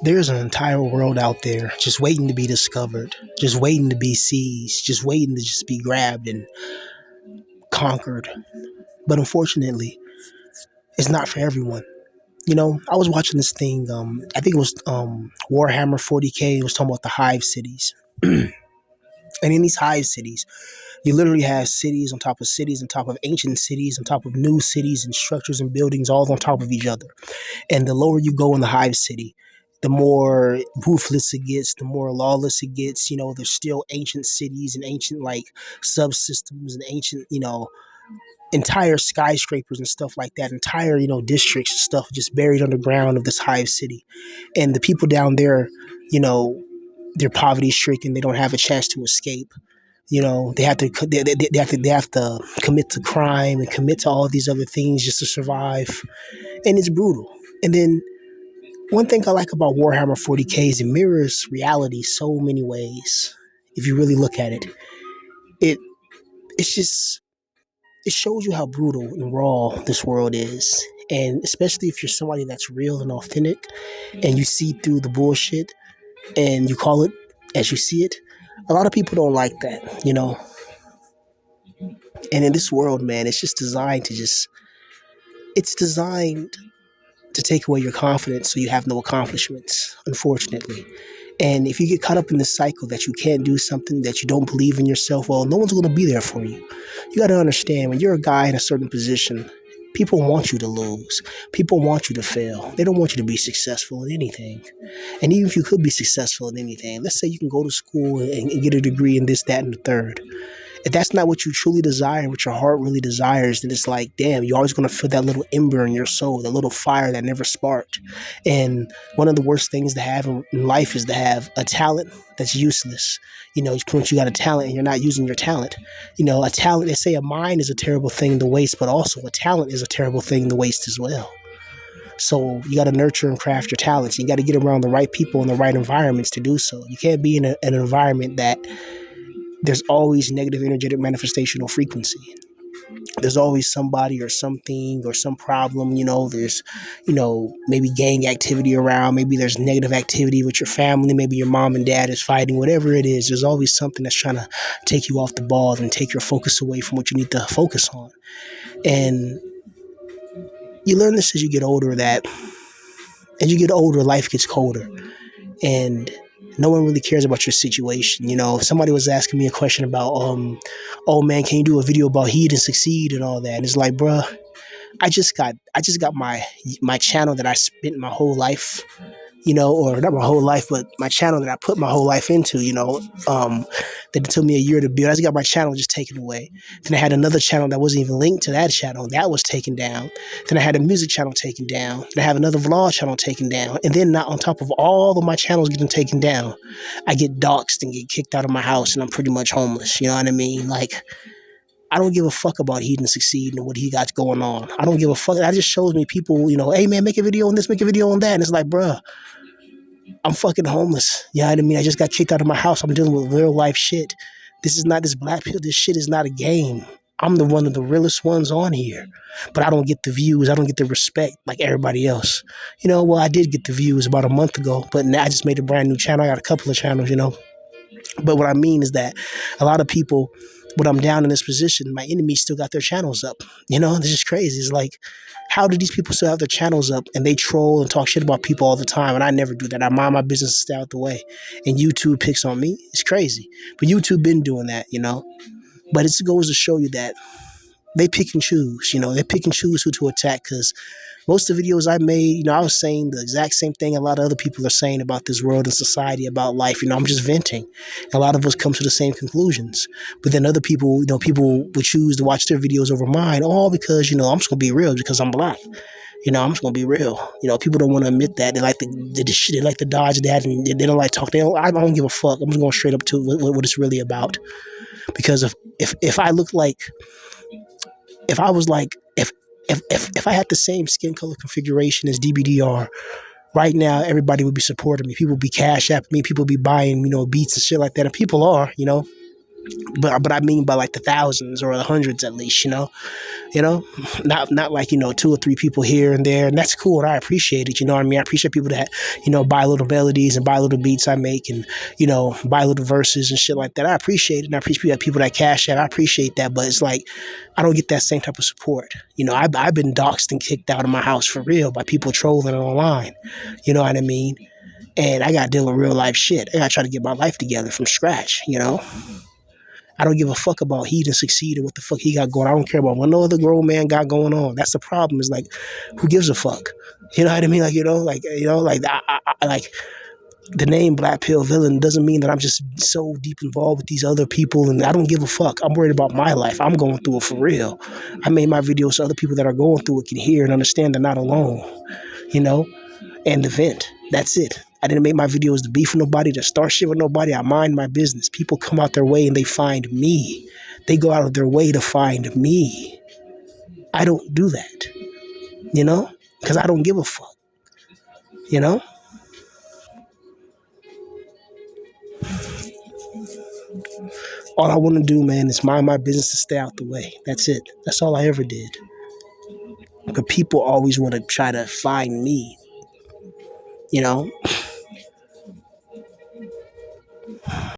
There's an entire world out there just waiting to be discovered, just waiting to be seized, just waiting to just be grabbed and conquered. But unfortunately, it's not for everyone. I was watching this thing. I think it was Warhammer 40K. It was talking about the hive cities. And in these hive cities, you literally have cities on top of ancient cities, on top of new cities and structures and buildings all on top of each other. And the lower you go in the hive city, the more ruthless it gets, the more lawless it gets. There's still ancient cities and ancient like subsystems and ancient, entire skyscrapers and stuff like that, entire, districts and stuff just buried underground of this hive city. And the people down there, you know, they're poverty stricken. They don't have a chance to escape. They have to commit to crime and commit to all these other things just to survive, and it's brutal. And then one thing I like about Warhammer 40K is it mirrors reality so many ways. If you really look at it, it it's just it shows you how brutal and raw this world is. And especially if you're somebody that's real and authentic and you see through the bullshit and you call it as you see it, a lot of people don't like that. And in this world, man, it's designed to take away your confidence so you have no accomplishments, unfortunately. And if you get caught up in this cycle that you can't do something, that you don't believe in yourself, well, no one's going to be there for you. You got to understand, when you're a guy in a certain position, people want you to lose. People want you to fail. They don't want you to be successful in anything. And even if you could be successful in anything, let's say you can go to school and get a degree in this, that, and the third. If that's not what you truly desire, what your heart really desires, then it's like, damn, you're always going to feel that little ember in your soul, that little fire that never sparked. And one of the worst things to have in life is to have a talent that's useless. Once you got a talent and you're not using your talent, a talent, they say a mind is a terrible thing to waste, but also a talent is a terrible thing to waste as well. So you got to nurture and craft your talents. You got to get around the right people and the right environments to do so. You can't be in an environment that there's always negative energetic manifestational frequency. There's always somebody or something or some problem. There's, maybe gang activity around. Maybe there's negative activity with your family. Maybe your mom and dad is fighting. Whatever it is, there's always something that's trying to take you off the ball and take your focus away from what you need to focus on. And you learn this as you get older, that as you get older, life gets colder. And no one really cares about your situation. If somebody was asking me a question about, oh man, can you do a video about Heed and Succeed and all that? And it's like, bruh, I just got my channel that I spent my whole life, or not my whole life, but my channel that I put my whole life into, that it took me a year to build. I just got my channel just taken away. Then I had another channel that wasn't even linked to that channel. That was taken down. Then I had a music channel taken down. Then I have another vlog channel taken down. And then not on top of all of my channels getting taken down, I get doxxed and get kicked out of my house and I'm pretty much homeless. You know what I mean? Like, I don't give a fuck about Heed and Succeed and what he got going on. I don't give a fuck. That just shows me people, hey man, make a video on this, make a video on that. And it's like, bruh, I'm fucking homeless. You know what I mean? I just got kicked out of my house. I'm dealing with real life shit. This is not this black pill. This shit is not a game. I'm the one of the realest ones on here. But I don't get the views. I don't get the respect like everybody else. Well, I did get the views about a month ago, but now I just made a brand new channel. I got a couple of channels, But what I mean is that a lot of people, when I'm down in this position, my enemies still got their channels up. This is crazy. It's like, how do these people still have their channels up and they troll and talk shit about people all the time? And I never do that. I mind my business and stay out the way. And YouTube picks on me. It's crazy. But YouTube been doing that, But it goes to show you that they pick and choose, they pick and choose who to attack, because most of the videos I made, I was saying the exact same thing a lot of other people are saying about this world and society, about life. I'm just venting. A lot of us come to the same conclusions. But then other people, people would choose to watch their videos over mine, all because, I'm just going to be real because I'm black. I'm just going to be real. People don't want to admit that. They like they like to dodge that, and they don't like talk. I don't give a fuck. I'm just going straight up to what it's really about. Because if I look like, if I was like, if I had the same skin color configuration as DBDR, right now everybody would be supporting me. People would be cash apping me. People would be buying, beats and shit like that. And people are, but I mean by like the thousands or the hundreds at least, you know, not like, two or three people here and there. And that's cool. And I appreciate it. You know what I mean? I appreciate people that, buy little melodies and buy little beats I make and, buy little verses and shit like that. I appreciate it. And I appreciate people that cash out. I appreciate that. But it's like, I don't get that same type of support. I've been doxxed and kicked out of my house for real by people trolling online. You know what I mean? And I got to deal with real life shit. I got to try to get my life together from scratch. I don't give a fuck about he to succeed or what the fuck he got going. I don't care about what no other grown man got going on. That's the problem. Is like, who gives a fuck? You know what I mean? Like the name Black Pill Villain doesn't mean that I'm just so deep involved with these other people, and I don't give a fuck. I'm worried about my life. I'm going through it for real. I made my videos so other people that are going through it can hear and understand they're not alone. You know, and the vent. That's it. I didn't make my videos to beef with nobody, to start shit with nobody. I mind my business. People come out their way and they find me. They go out of their way to find me. I don't do that, because I don't give a fuck, you know? All I want to do, man, is mind my business to stay out the way. That's it. That's all I ever did. But people always want to try to find me, you know?